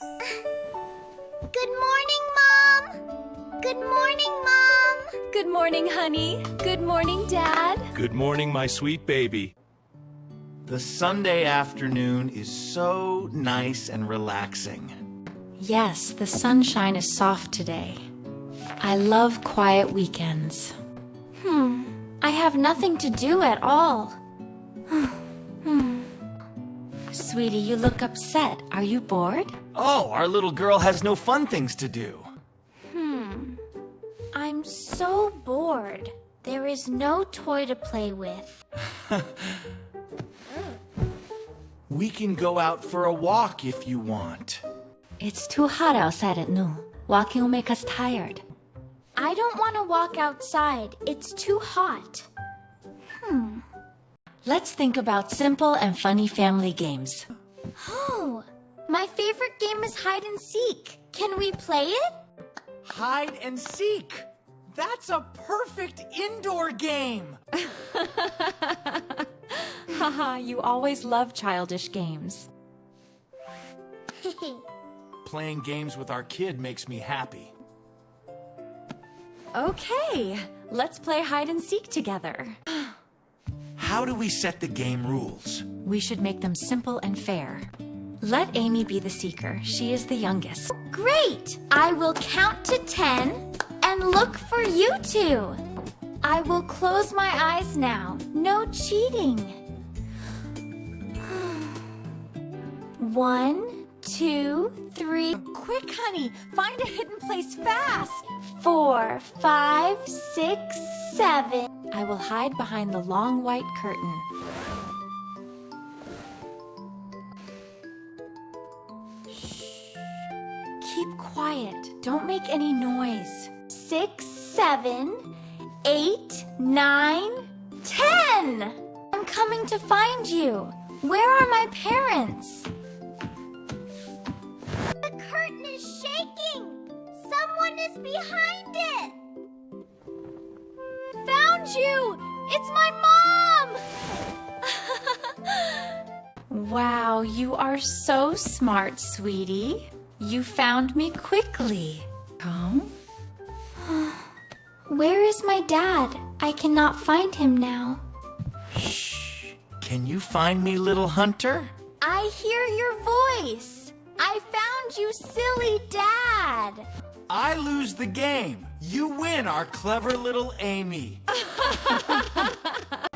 Good morning, Mom! Good morning, Mom! Good morning, honey. Good morning, Dad. Good morning, my sweet baby. The Sunday afternoon is so nice and relaxing. Yes, the sunshine is soft today. I love quiet weekends. I have nothing to do at all. Sweetie, you look upset. Are you bored? Oh, our little girl has no fun things to do. I'm so bored. There is no toy to play with. We can go out for a walk if you want. It's too hot outside at noon. Walking will make us tired. I don't want to walk outside. It's too hot. Let's think about simple and funny family games. Oh, my favorite game is hide and seek. Can we play it? Hide and seek. That's a perfect indoor game. Haha, you always love childish games. Playing games with our kid makes me happy. Okay, let's play hide and seek together. How do we set the game rules? We should make them simple and fair. Let Amy be the seeker. She is the youngest. Great! I will count to 10 and look for you two. I will close my eyes now. No cheating. 1, 2, 3. Quick, honey, find a hidden place fast. 4, 5, 6, 7. I will hide behind the long white curtain. Shh. Keep quiet. Don't make any noise. 6, 7, 8, 9, 10. I'm coming to find you. Where are my parents? The curtain is shaking. Someone is behind it. Found you. It's my mom. Wow, you are so smart, sweetie. You found me quickly. Come. Where is my dad? I cannot find him now. Shh. Can you find me, little hunter? I hear your voice. I found you, silly dad. I lose the game. You win, our clever little Amy.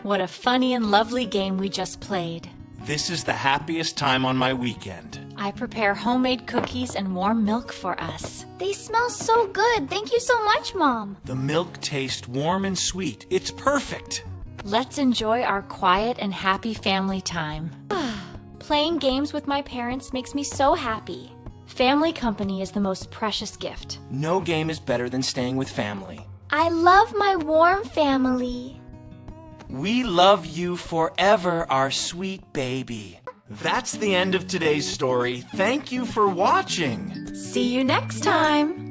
What a funny and lovely game we just played. This is the happiest time on my weekend. I prepare homemade cookies and warm milk for us. They smell so good. Thank you so much, Mom. The milk tastes warm and sweet. It's perfect. Let's enjoy our quiet and happy family time. Playing games with my parents makes me so happy. Family company is the most precious gift. No game is better than staying with family. I love my warm family. We love you forever, our sweet baby. That's the end of today's story. Thank you for watching. See you next time.